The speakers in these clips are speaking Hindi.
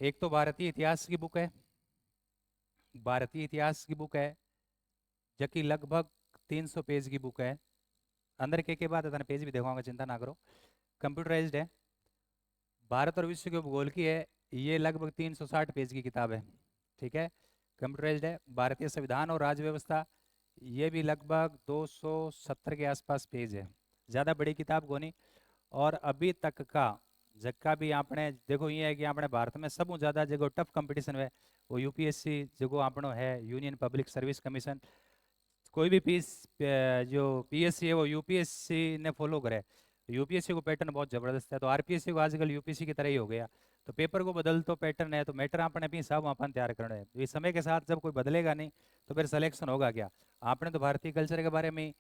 एक तो भारतीय इतिहास की बुक है, भारतीय इतिहास की बुक है, जो कि लगभग 300 पेज की बुक है। अंदर के बाद है, पेज भी दिखाऊंगा, चिंता ना करो। कंप्यूटराइज्ड है, भारत और विश्व के भूगोल की है। ये लगभग 360 पेज की किताब है। ठीक है, कंप्यूटराइज्ड है। भारतीय संविधान और राज्य व्यवस्था, ये भी लगभग 270 के आसपास पेज है। ज़्यादा बड़ी किताब को नहीं। और अभी तक का जक्का भी आपने देखो, ये है कि आपने भारत में सब ज़्यादा जो टफ कंपटीशन है वो यूपीएससी जो आपनो है, यूनियन पब्लिक सर्विस कमीशन। कोई भी पीस जो पीएससी है वो यूपीएससी ने फॉलो करे। यूपीएससी को पैटर्न बहुत जबरदस्त है, तो आरपीएससी को आजकल यूपीएससी की तरह ही हो गया। तो पेपर को बदल तो पैटर्न है, तो मैटर आपने अपनी हिसाब अपन तैयार करना है। तो इस समय के साथ जब कोई बदलेगा नहीं तो फिर सिलेक्शन होगा क्या। आपने तो भारतीय कल्चर के बारे में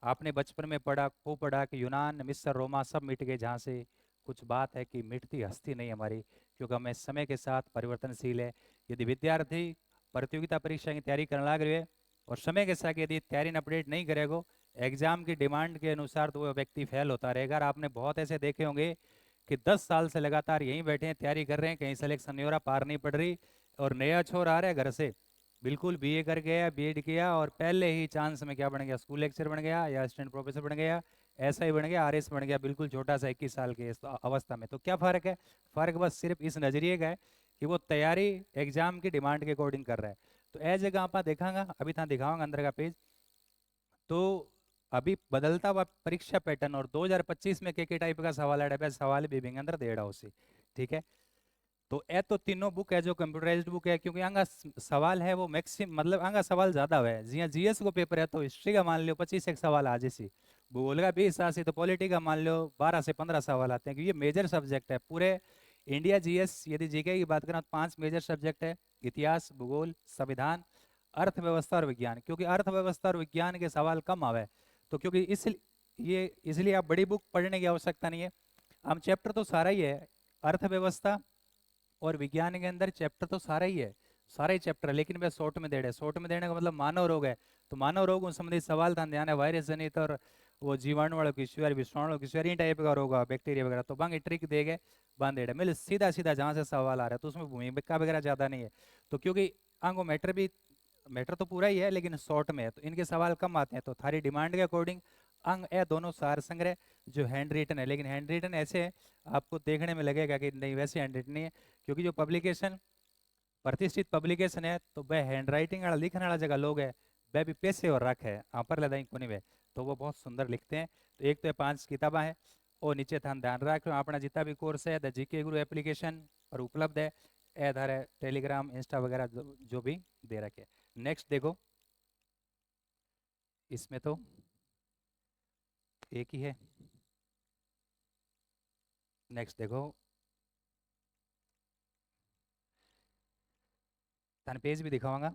आपने बचपन में पढ़ा, खूब पढ़ा कि यूनान मिस्र रोमा सब मिट गए, जहाँ से कुछ बात है कि मिटती हस्ती नहीं हमारी, क्योंकि हमें समय के साथ परिवर्तनशील है। यदि विद्यार्थी प्रतियोगिता परीक्षा की तैयारी करने लग रहे हैं और समय के साथ यदि तैयारी अपडेट नहीं करेगा एग्जाम की डिमांड के अनुसार, तो वो व्यक्ति फेल होता रहेगा। और आपने बहुत ऐसे देखे होंगे कि 10 साल से लगातार यहीं बैठे हैं, तैयारी कर रहे हैं, कहीं सिलेक्शन नहीं हो रहा, पार नहीं पड़ रही, और नया छोर आ रहा है घर से, बिल्कुल बीए कर गया, बीएड किया, और पहले ही चांस में क्या बन गया, स्कूल लेक्चर बन गया या असिस्टेंट प्रोफेसर बन गया, ऐसा ही बन गया, आरएस बन गया, बिल्कुल छोटा सा 21 साल के अवस्था में। तो क्या फ़र्क है? फ़र्क बस सिर्फ इस नज़रिए का है कि वो तैयारी एग्जाम की डिमांड के अकॉर्डिंग कर रहा है। तो ए जगह आप देखांगा, अभी था दिखाऊंगा अंदर का पेज। तो अभी बदलता हुआ परीक्षा पैटर्न और 2025 में के टाइप का सवाल है, सवाल भी अंदर देड़ा उसी। ठीक है, तो ए तो तीनों बुक है जो कंप्यूटराइज्ड बुक है, क्योंकि आंगा सवाल है वो मैक्सिमम, मतलब आंगा सवाल ज्यादा है। जी जीएस को पेपर है तो हिस्ट्री का मान लो 25 एक सवाल आ जैसी, भूगोल का 20 तो पॉलिटी का मान लो 12 से 15 सवाल आते हैं, क्योंकि ये मेजर सब्जेक्ट है पूरे इंडिया। जीएस यदि जीके की बात करें तो 5 मेजर सब्जेक्ट है, इतिहास, भूगोल, संविधान, अर्थव्यवस्था और विज्ञान। क्योंकि अर्थव्यवस्था और विज्ञान के सवाल कम आवे, तो क्योंकि इस ये इसलिए आप बड़ी बुक पढ़ने की आवश्यकता नहीं है। हम चैप्टर तो सारा ही है, अर्थव्यवस्था और विज्ञान के अंदर चैप्टर तो सारा ही है, सारा ही चैप्टर है, लेकिन वह शॉर्ट में दे रहे। शॉर्ट में देने का मतलब मानव रोग है, तो मानव रोगों संबंधित सवाल था ध्यान है, वायरस जनित और वो जीवाणु वालों की स्वेर, विषाणु की स्वेर, टाइप का रोग, बैक्टीरिया वगैरह, तो बांग ट्रिक देगे बांधेड़े मिल सीधा सीधा जहाँ से सवाल आ रहा है, तो उसमें भूमिका वगैरह ज्यादा नहीं है। तो क्योंकि आंगो मैटर भी, मैटर तो पूरा ही है लेकिन शॉर्ट में है, तो इनके सवाल कम आते हैं। तो थारी डिमांड के अकॉर्डिंग अंग ए दोनों सार संग्रह जो हैंड रिटन है, लेकिन हैंड रिटन ऐसे है आपको देखने में लगेगा कि नहीं वैसे हैंड रिटन नहीं है, क्योंकि जो पब्लिकेशन प्रतिष्ठित पब्लिकेशन है तो वह हैंड राइटिंग वाला लिखने वाला जगह लोग है, वह भी पैसे और रख है पर लदाई कोनी वे, तो वो बहुत सुंदर लिखते हैं। तो एक तो 5 किताबें हैं, और नीचे था ध्यान रखो अपना जितना भी कोर्स है द जीके गुरु एप्लीकेशन पर उपलब्ध है, ए आधार है टेलीग्राम इंस्टा वगैरह जो भी दे रखे। नेक्स्ट देखो, इसमें तो एक ही है। नेक्स्ट देखो, थाने पेज भी दिखाऊंगा।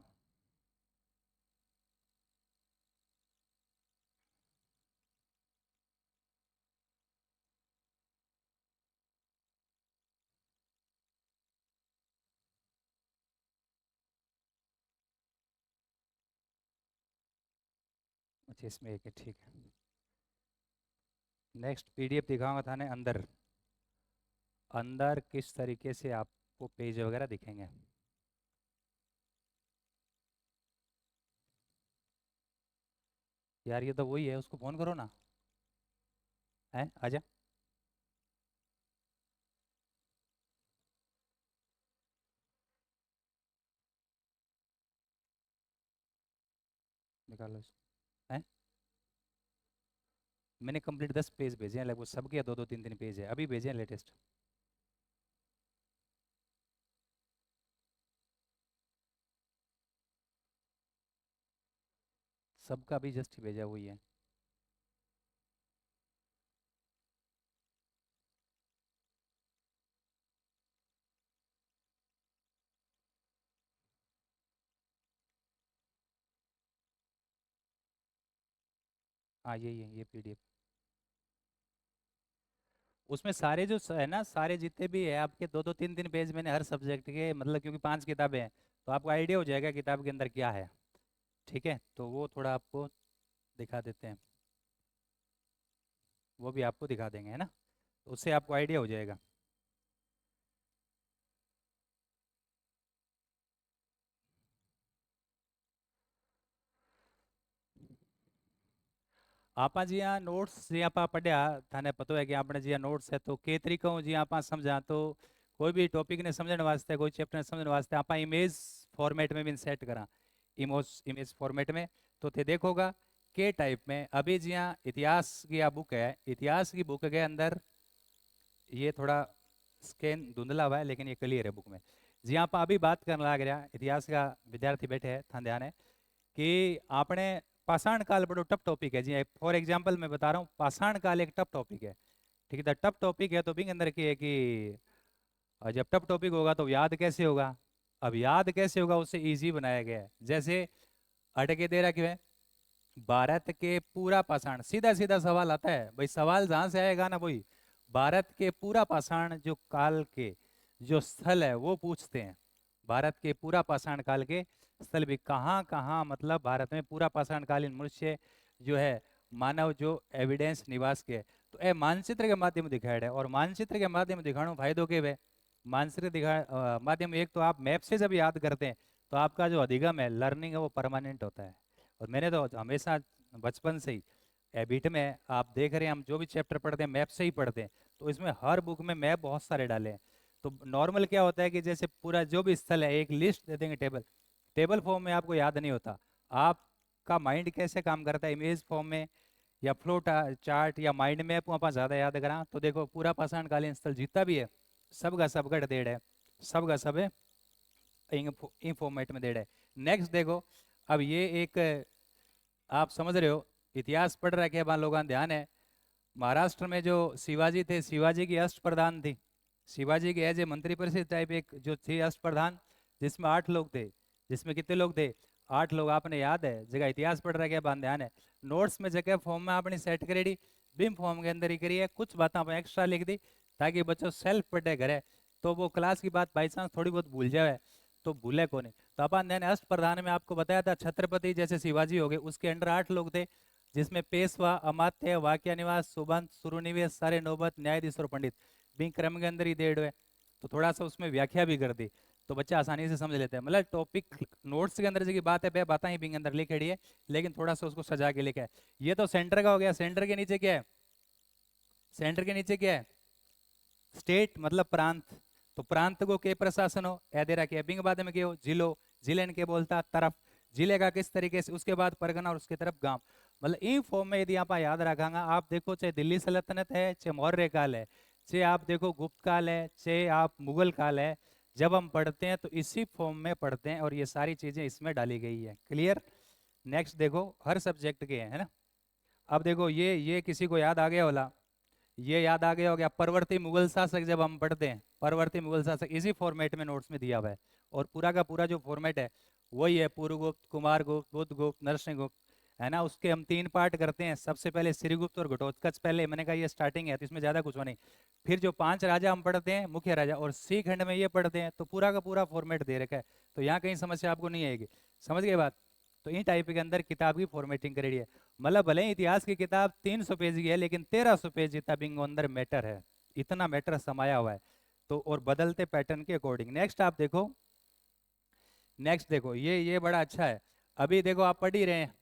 अच्छा इसमें एक है, ठीक है। नेक्स्ट पीडीएफ दिखाऊंगा थाने अंदर, अंदर किस तरीके से आपको पेज वगैरह दिखेंगे। यार ये तो वही है, उसको फोन करो ना, है आजा, निकालो इसको। है मैंने कंप्लीट 10 पेज भेजे हैं लगभग सबके, दो दो तीन तीन पेज है अभी भेजे हैं लेटेस्ट। सबका अभी जस्ट भेजा हुई है। हाँ यही है ये पीडीएफ। उसमें सारे जो है ना, सारे जितने भी है आपके दो दो तीन तीन पेज मैंने हर सब्जेक्ट के, मतलब क्योंकि 5 किताबें हैं तो आपको आइडिया हो जाएगा किताब के अंदर क्या है। ठीक है, तो वो थोड़ा आपको दिखा देते हैं, वो भी आपको दिखा देंगे, है ना, तो उससे आपको आइडिया हो जाएगा। आपा जी यहाँ नोट्स जी आप पढ़िया थाने पता है कि आपने जी नोट्स है तो के तरीकों जी आप समझा तो कोई भी टॉपिक ने समझने वास्ते कोई चैप्टर ने समझने वास्ते आप इमेज फॉर्मेट में भी सेट करा इमोज इमेज फॉर्मेट में तो थे देखोगा के टाइप में अभी जी यहाँ इतिहास की आ बुक है इतिहास की बुक के अंदर ये थोड़ा स्कैन धुंधला हुआ है लेकिन ये क्लियर है बुक में जी आप अभी बात करने लग रहा इतिहास का विद्यार्थी बैठे हैं था ध्यान है कि आपने पाषाण काल बड़ो टफ टॉपिक है जी फॉर एग्जांपल मैं बता रहा हूँ पाषाण काल एक टफ टॉपिक है ठीक है टफ टॉपिक है तो बिंग अंदर की है कि जब टफ टॉपिक होगा तो याद कैसे होगा अब याद कैसे होगा उसे इजी बनाया गया है जैसे अटके दे रहा क्यों है भारत के पूरा पाषाण सीधा सीधा सवाल आता है भाई सवाल जहां से आएगा ना वही भारत के पूरा पाषाण जो काल के जो स्थल है वो पूछते हैं भारत के पूरा पाषाण काल के स्थल भी कहाँ कहाँ मतलब भारत में पूरा पाषाण कालीन मनुष्य जो है मानव जो एविडेंस निवास के तो ए मानचित्र के माध्यम दिखाया है और मानचित्र के माध्यम दिखाने फायदों के वे मानचित्र दिखा माध्यम एक तो आप मैप से जब याद करते हैं तो आपका जो अधिगम है लर्निंग है वो परमानेंट होता है और मैंने तो हमेशा बचपन से ही हैबिट में आप देख रहे हैं हम जो भी चैप्टर पढ़ते हैं मैप से ही पढ़ते हैं तो इसमें हर बुक में मैप बहुत सारे डाले हैं तो नॉर्मल क्या होता है कि जैसे पूरा जो भी स्थल है एक लिस्ट दे देंगे टेबल टेबल फॉर्म में आपको याद नहीं होता आपका माइंड कैसे काम करता है इमेज फॉर्म में या फ्लो चार्ट या माइंड मैप आप ज़्यादा याद करा तो देखो पूरा पाषाण कालीन स्थल जितना भी है सब का सब गढ़ देड़ है सब का सब इन फॉर्मेट में देड़ है नेक्स्ट देखो अब ये एक आप समझ रहे हो इतिहास पढ़ रखे हैं लोगों का ध्यान है महाराष्ट्र में जो शिवाजी थे शिवाजी की अष्ट प्रधान थी शिवाजी के एज ए मंत्री परिषद टाइप एक जो थी अष्ट प्रधान जिसमें 8 लोग थे जिसमें कितने लोग थे 8 लोग आपने याद है जगह इतिहास पढ़ रखे हैं ध्यान है नोट्स में जगह फॉर्म में आपने सेट करेडी बिम फॉर्म के अंदर ही करी है कुछ बातें आप एक्स्ट्रा लिख दी ताकि बच्चों सेल्फ पढ़े घरे तो वो क्लास की बात बाई चांस थोड़ी बहुत भूल जाए तो भूले को नहीं तो अपन ने अष्ट प्रधान में आपको बताया था छत्रपति जैसे शिवाजी हो गए उसके अंडर 8 लोग थे जिसमें पेशवा अमात्य वाक्य निवास सुबंत सुरुनिवेश सारे नौबत न्यायाधीश और पंडित बिंग क्रम के अंदर ही डेढ़ है तो थोड़ा सा उसमें व्याख्या भी कर दी तो बच्चा आसानी से समझ लेते हैं मतलब टॉपिक नोट्स के अंदर की बात है बे बात ही बिंग अंदर लिखेड़ी है लेकिन थोड़ा सा उसको सजा के लिखा है ये तो सेंटर का हो गया सेंटर के नीचे क्या है सेंटर के नीचे क्या है स्टेट मतलब प्रांत तो प्रांत को के प्रशासन हो दे रखा है बिंग बाद में क्या हो जिलो जिले के बोलता तरफ जिले का किस तरीके से उसके बाद परगना और उसके तरफ गांव मतलब इन फॉर्म में यदि आप याद रखांगा आप देखो चाहे दिल्ली सल्तनत है चाहे मौर्य काल है चाहे आप देखो गुप्त काल है चाहे आप मुगल काल है जब हम पढ़ते हैं तो इसी फॉर्म में पढ़ते हैं और ये सारी चीजें इसमें डाली गई है क्लियर नेक्स्ट देखो हर सब्जेक्ट के है ना अब देखो ये किसी को याद आ गया होला ये याद आ गया हो गया परवर्ती मुगल शासक जब हम पढ़ते हैं परवर्ती मुगल शासक इसी फॉर्मेट में नोट्स में दिया हुआ है और पूरा का पूरा जो फॉर्मेट है वही है पूर्वगुप्त कुमारगुप्त बुद्धगुप्त नरसिंहगुप्त है ना उसके हम 3 पार्ट करते हैं सबसे पहले श्रीगुप्त और घटोत्कच पहले मैंने कहा ये स्टार्टिंग है तो इसमें ज्यादा कुछ नहीं फिर जो 5 राजा हम पढ़ते हैं मुख्य राजा और सी खंड में ये पढ़ते हैं तो पूरा का पूरा फॉर्मेट दे रखा है तो यहाँ कहीं समस्या आपको नहीं आएगी समझ गए बात तो इन टाइप के अंदर किताब की फॉर्मेटिंग करेगी है मतलब भले ही इतिहास की किताब 300 पेज की है लेकिन 1300 पेज जितना बिंग अंदर मैटर है इतना मैटर समाया हुआ है तो और बदलते पैटर्न के अकॉर्डिंग नेक्स्ट देखो ये बड़ा अच्छा है अभी देखो आप पढ़ ही रहे हैं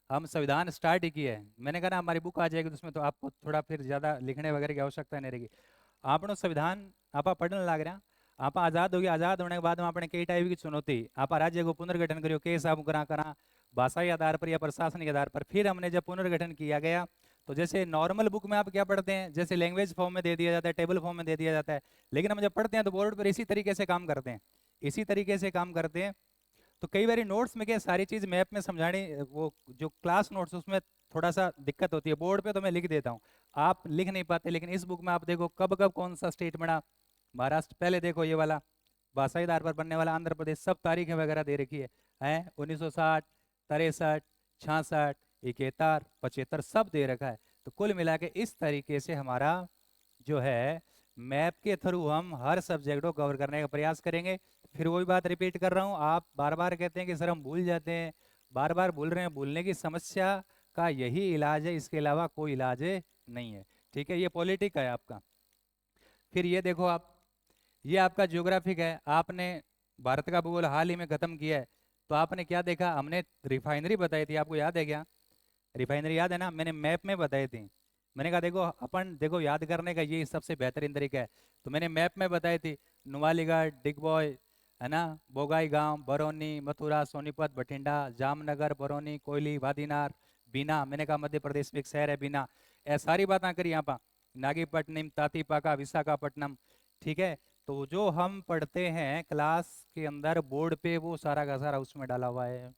हम संविधान स्टार्ट ही किए हैं मैंने कहा ना हमारी बुक आ जाएगी तो उसमें तो आपको थोड़ा फिर ज्यादा लिखने वगैरह की आवश्यकता नहीं रहेगी आपनो संविधान आप पढ़ने लग रहे हैं आप आजाद हो गया आजाद होने के बाद में आपने कई टाइप की चुनौती आप राज्य को पुनर्गठन करियो के हिसाब करा भाषाई आधार पर या प्रशासनिक आधार पर फिर हमने जब पुनर्गठन किया गया तो जैसे नॉर्मल बुक में आप क्या पढ़ते हैं जैसे लैंग्वेज फॉर्म में दे दिया जाता है टेबल फॉर्म में दे दिया जाता है लेकिन हम जब पढ़ते हैं तो बोर्ड पर इसी तरीके से काम करते हैं इसी तरीके से काम करते हैं तो कई बार नोट्स में क्या सारी चीज मैप में समझानी वो जो क्लास नोट्स उसमें थोड़ा सा दिक्कत होती है बोर्ड पे तो मैं लिख देता हूँ आप लिख नहीं पाते लेकिन इस बुक में आप देखो कब कब कौन सा स्टेट बना महाराष्ट्र पहले देखो ये वाला भाषाई आधार पर बनने वाला आंध्र प्रदेश सब तारीखें वगैरह दे रखी है 1960 63 66 71 75 सब दे रखा है तो कुल मिला के इस तरीके से हमारा जो है मैप के थ्रू हम हर सब्जेक्ट को कवर करने का प्रयास करेंगे फिर वही बात रिपीट कर रहा हूँ आप बार बार कहते हैं कि सर हम भूल जाते हैं बार बार भूल रहे हैं भूलने की समस्या का यही इलाज है इसके अलावा कोई इलाज नहीं है ठीक है ये पॉलिटिक है आपका फिर ये देखो आप ये आपका ज्योग्राफिक है आपने भारत का भूगोल हाल ही में खत्म किया है तो आपने क्या देखा हमने रिफाइनरी बताई थी आपको याद है क्या रिफाइनरी याद है ना, मैंने मैप में बताई थी। मैंने कहा देखो अपन देखो याद करने का ये सबसे बेहतरीन तरीका है। तो मैंने मैप में बताई थी, नुमालीगढ़, डिगबॉय, है ना, बोगाई गांव, बरौनी, मथुरा, सोनीपत, बठिंडा, जामनगर, बरौनी, कोयली, वादीनार, बीना। मैंने कहा मध्य प्रदेश में एक शहर है बीना। ऐसी सारी बातें करी यहाँ पर, नागीपट्टनम, तातीपाका, विशाखापट्टनम। ठीक है, तो जो हम पढ़ते हैं क्लास के अंदर बोर्ड पे वो सारा का सारा उसमें डाला हुआ है।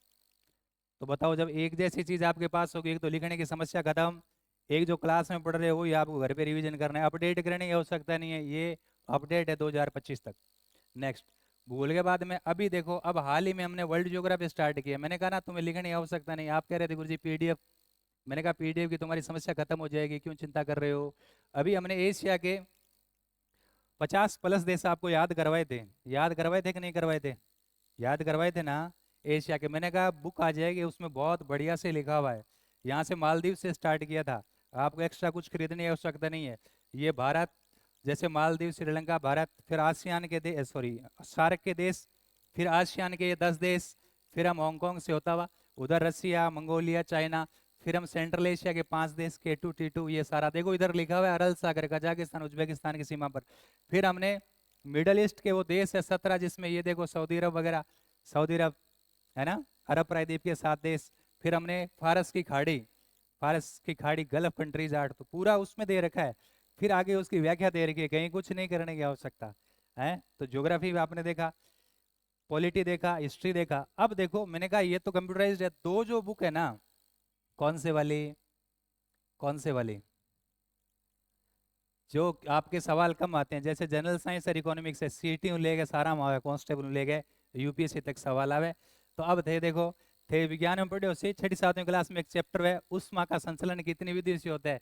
तो बताओ, जब एक जैसी चीज आपके पास होगी, एक तो लिखने की समस्या खत्म, एक जो क्लास में पढ़ रहे हो ये आपको घर पे रिवीजन करना है, अपडेट करने की आवश्यकता नहीं है, ये अपडेट है 2025 तक। नेक्स्ट, भूगोल के बाद में अभी देखो, अब हाल ही में हमने वर्ल्ड ज्योग्राफी स्टार्ट किया। मैंने कहा ना तुम्हें लिखने की आवश्यकता नहीं, आप कह रहे थे गुरुजी पीडीएफ। मैंने कहा पीडीएफ की तुम्हारी समस्या खत्म हो जाएगी, क्यों चिंता कर रहे हो। अभी हमने एशिया के 50+ देश आपको याद करवाए थे, याद करवाए थे कि नहीं करवाए थे, याद करवाए थे ना एशिया के। मैंने कहा बुक आ जाएगी, उसमें बहुत बढ़िया से लिखा हुआ है। यहाँ से मालदीव से स्टार्ट किया था, आपको एक्स्ट्रा कुछ खरीदने की आवश्यकता नहीं है। ये भारत, जैसे मालदीव, श्रीलंका, भारत, फिर आसियान के देश, सॉरी सार्क के देश, फिर आसियान के 10 देश, फिर हम हांगकांग से होता हुआ उधर रसिया, मंगोलिया, चाइना, फिर हम सेंट्रल एशिया के 5 देश K2 T2, ये सारा देखो इधर लिखा हुआ है, अरल सागर, कजाकिस्तान, उज्बेकिस्तान की सीमा पर। फिर हमने मिडल ईस्ट के वो देश है 17, जिसमें ये देखो सऊदी अरब वगैरह, सऊदी अरब, है ना, अरब प्रायद्वीप के 7 देश। फिर हमने फारस की खाड़ी, फारस की खाड़ी, गल्फ कंट्रीज 8, तो पूरा उसमें दे रखा है। फिर आगे उसकी व्याख्या दे रखी है, कहीं कुछ नहीं करने की आवश्यकता है। तो ज्योग्राफी भी आपने देखा, पॉलिटी देखा, हिस्ट्री देखा। अब देखो मैंने कहा ये तो कंप्यूटराइज्ड है, दो जो बुक है ना, कौन से वाली, कौन से वाली, जो आपके सवाल कम आते हैं, जैसे जनरल साइंस और इकोनॉमिक्स है, सीटी ले गए, सारा में आवे, कांस्टेबल ले गए, यूपीएससी तक सवाल आवे। तो अब थे देखो, थे विज्ञान में पढ़े हो, 6ठी 7वीं क्लास में एक चैप्टर है उष्मा का संचलन कितनी विधियों से होता है,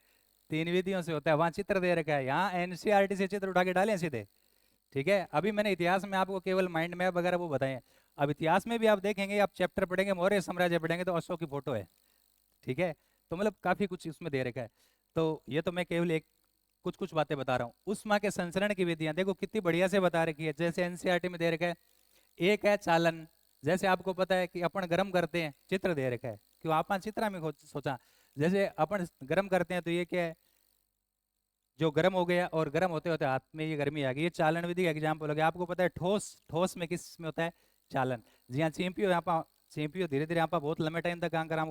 3 विधियों से होता है, वहां चित्र दे रखा है, यहाँ एनसीईआरटी से चित्र उठा के डालें सीधे। ठीक है, अभी मैंने इतिहास में आपको केवल माइंड मैप वगैरह वो बताए। अब इतिहास में भी आप देखेंगे, आप चैप्टर पढ़ेंगे, मौर्य साम्राज्य पढ़ेंगे तो अशोक की फोटो है। ठीक है, तो मतलब काफी कुछ इसमें दे रखा है। तो ये तो मैं केवल एक कुछ कुछ बातें बता रहा हूँ। उष्मा के संचरण की विधियां देखो कितनी बढ़िया से बता रखी है, जैसे एनसीईआरटी में दे रखा है। एक है चालन, जैसे आपको पता है कि अपन गर्म करते हैं, चित्र दे रखा है, क्यों अपन चित्रा में सोचा, जैसे अपन गर्म करते हैं तो ये क्या है, जो गर्म हो गया और गर्म होते होते हाथ में ये गर्मी आ गई, ये चालन विधि का एग्जाम्पल हो गया। आपको पता है ठोस, ठोस में किस में होता है, चालन। जी हाँ, चींपियो यहाँ पर, चींपियो धीरे धीरे यहाँ पर बहुत लंबे टाइम तक काम करा,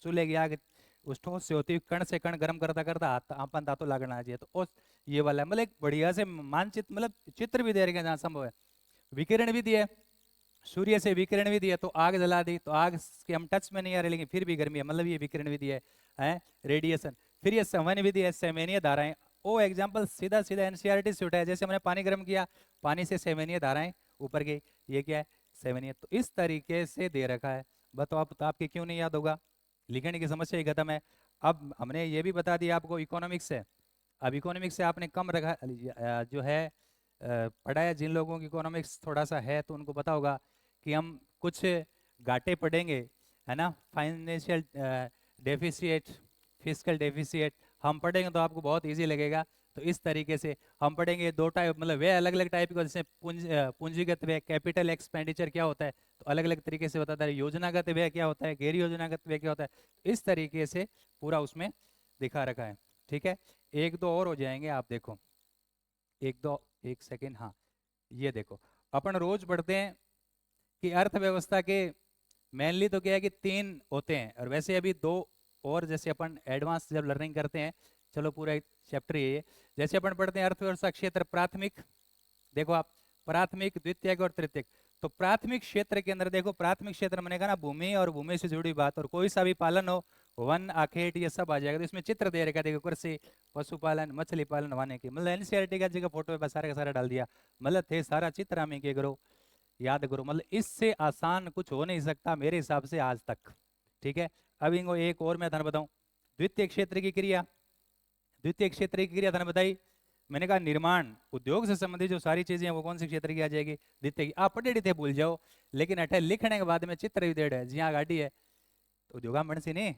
चूल्हे की आग उस ठोस से होती, कण से कण गर्म करता करता हाथ आपन दांतों लगना चाहिए। तो उस ये वाला है, मतलब एक बढ़िया से मानचित्र, मतलब चित्र भी दे रहे हैं जहाँ संभव है। विकिरण विधि है, सूर्य से विकिरण विधि है, तो आग जला दी, तो आग के हम टच में नहीं आ रहे लेकिन फिर भी गर्मी है, मतलब ये विकिरण विधि है रेडिएशन। फिर ये संवहन विधि है, सेमेनीय धाराएं। वो एग्जाम्पल सीधा सीधा एनसीईआरटी से उठाया, जैसे हमने पानी गर्म किया, पानी से सेमेनीय धाराएं ऊपर गई, ये क्या है, सेमेनीय। तो इस तरीके से दे रखा है। बताओ आप, तो आपके क्यों नहीं याद होगा, लिखने की समस्या ही खत्म है। अब हमने ये भी बता दिया आपको इकोनॉमिक्स से। अब इकोनॉमिक्स से आपने कम रखा जो है पढ़ा है, जिन लोगों की इकोनॉमिक्स थोड़ा सा है तो उनको पता होगा कि हम कुछ घाटे पढ़ेंगे, है ना, फाइनेंशियल डेफिसिट, फिजिकल डेफिसिट हम पढ़ेंगे तो आपको बहुत इजी लगेगा। तो इस तरीके से हम पढ़ेंगे, दो टाइप, मतलब वे अलग अलग टाइप के, जैसे पूंजीगत व्यय, कैपिटल एक्सपेंडिचर क्या होता है, तो अलग अलग तरीके से बताता है। योजनागत व्यय क्या होता है, गैर योजनागत व्यय क्या होता है, इस तरीके से पूरा उसमें दिखा रखा है। ठीक है, एक दो और हो जाएंगे, आप देखो, एक दो, एक सेकेंड, हाँ ये देखो, अपन रोज पढ़ते हैं कि अर्थव्यवस्था के मेनली तो क्या है कि 3 होते हैं, और वैसे अभी 2 और, जैसे अपन एडवांस जब लर्निंग करते हैं, चलो पूरा एक चैप्टर ये, जैसे अपन पढ़ते हैं अर्थव्यवस्था क्षेत्र प्राथमिक, देखो आप, प्राथमिक, द्वितीयक और तृतीयक। तो प्राथमिक क्षेत्र के अंदर देखो, प्राथमिक क्षेत्र मैंने कहा ना, भूमि और भूमि से जुड़ी बात, और कोई सा भी पालन हो, वन, आखेट, ये सब आ जाएगा। तो इसमें चित्र दे रखा, देखो कृषि, पशुपालन, मछली पालन, वानिकी, मतलब एनसीईआरटी का जगह फोटो पे सारा का सारा डाल दिया, मतलब थे सारा चित्र हमें के करो, याद करो, मतलब इससे आसान कुछ हो नहीं सकता मेरे हिसाब से आज तक। ठीक है, अब इनको एक और मैं था बताऊं, द्वितीय क्षेत्र की क्रिया, द्वितीय क्षेत्र की क्रिया था बताई, मैंने कहा निर्माण उद्योग से संबंधित जो सारी चीजें हैं वो कौन सी क्षेत्र की आ जाएगी, द्वितीय की। आप पढ़े थे भूल जाओ, लेकिन अठे लिखने के बाद में चित्र भी दे है, जी हाँ गाड़ी है तो उद्योगा मन से नहीं,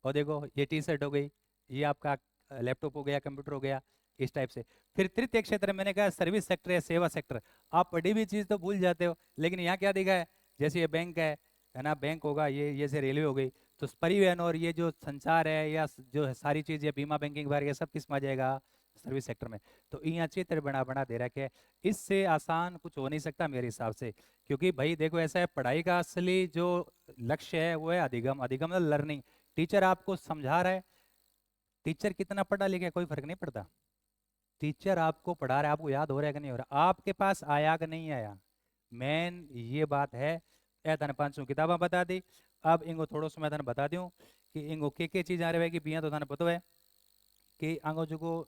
और देखो ये टी शर्ट हो गई, ये आपका लैपटॉप हो गया, कंप्यूटर हो गया, इस टाइप से। फिर तृतीय क्षेत्र मैंने कहा सर्विस सेक्टर या सेवा सेक्टर। आप पढ़ी भी चीज तो भूल जाते हो, लेकिन यहाँ क्या दिखा है, जैसे ये बैंक है ना, बैंक होगा, ये जैसे रेलवे हो गई, तो परिवहन और ये जो संचार है या जो है सारी चीज़, बीमा बैंकिंग वगैरह, ये सब किस में आ जाएगा? सर्विस सेक्टर में। तो यहाँ चित्र बना बना दे रखा है, इससे आसान कुछ हो नहीं सकता मेरे हिसाब से। क्योंकि भाई देखो ऐसा है, पढ़ाई का असली जो लक्ष्य है वो है अधिगम। अधिगम मतलब लर्निंग। टीचर आपको समझा रहा है, टीचर कितना पढ़ा लिखा है कोई फर्क नहीं पड़ता। टीचर आपको पढ़ा रहा है, आपको याद हो रहा है कि नहीं हो रहा, आपके पास आया कि नहीं आया, मेन ये बात है। ए तने 500 किताबें बता दी। अब इनको थोड़ा सा मैं तने बता दूं कि इनको के चीज आ रही है कि बिया, तो तने पता है कि आंगो जो को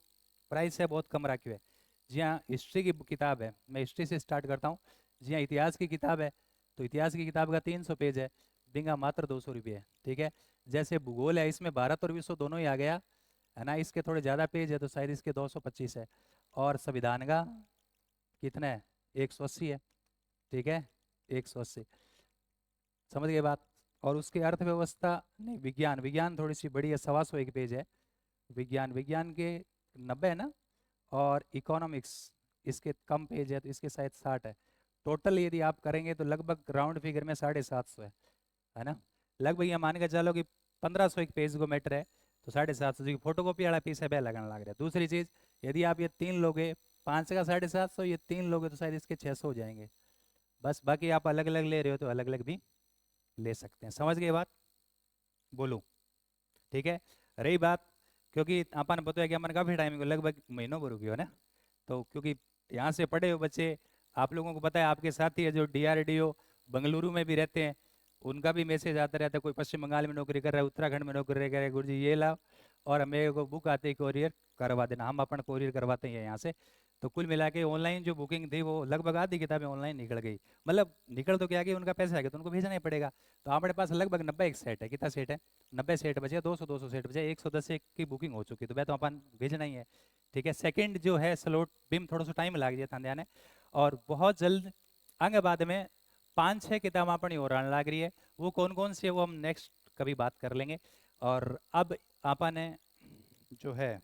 प्राइस है बहुत कम रखियो है। जी हाँ, हिस्ट्री की किताब है, मैं हिस्ट्री से स्टार्ट करता हूँ। जी हाँ, इतिहास की किताब है, तो इतिहास की किताब का 300 पेज है, बिंगा मात्र 200 रुपये है। ठीक है। जैसे भूगोल है, इसमें भारत और विश्व दोनों ही आ गया है ना, इसके थोड़े ज़्यादा पेज है तो शायद इसके 225 है। और संविधान का कितना है? 180 है। ठीक है, 180। समझ गए बात? और उसकी अर्थव्यवस्था नहीं, विज्ञान, विज्ञान थोड़ी सी बड़ी है, 125 एक पेज है। विज्ञान, विज्ञान के 90 है ना। और इकोनॉमिक्स इसके कम पेज है, तो इसके शायद 60 है। टोटल यदि आप करेंगे तो लगभग राउंड फिगर में 750 है ना। लगभग ये मान के चलो कि 1500 एक पेज को मैटर है, तो 750 जो फोटो कॉपी वाला पीस है वह लगने लग रहा है। दूसरी चीज़, यदि आप ये 3 लोगे, 5 का 750, ये 3 लोगे तो शायद इसके 600 हो जाएंगे। बस बाकी आप अलग अलग ले रहे हो तो अलग अलग भी ले सकते हैं। समझ गए बात? बोलो। ठीक है। रही बात, क्योंकि अपन पता है कि अपन काफ़ी टाइम को लगभग महीनों भर हो गया है ना, तो क्योंकि यहाँ से पढ़े हो बच्चे, आप लोगों को पता है आपके साथी है जो DRDO बंगलुरु में भी रहते हैं, उनका भी मैसेज आता रहता है, कोई पश्चिम बंगाल में नौकरी कर रहा है, उत्तराखंड में नौकरी कर रहा है, गुरु जी ये लाओ और मेरे को बुक आती है कोरियर करवा देना, हम अपन कोरियर करवाते हैं यहाँ से। तो कुल मिला के ऑनलाइन जो बुकिंग थी वो लगभग आधी किताबें ऑनलाइन निकल गई। मतलब निकल तो क्या गई, उनका पैसा आ गया तो उनको भेजना ही पड़ेगा। तो हमारे पास लगभग 90 एक सेट है। कितना सेट है? 90 सेट बचे, 200 सेट बचे, 110 एक की बुकिंग हो चुकी, तो वह तो अपन भेजना ही है। ठीक है। सेकंड जो है स्लॉट बिम थोड़ा सा टाइम लग गया था ध्यान है, और बहुत जल्द आगे बाद में 5-6 किताब अपनी और आने लग रही है। वो कौन कौन सी है वो हम नेक्स्ट कभी बात कर लेंगे। और अब आपा ने जो है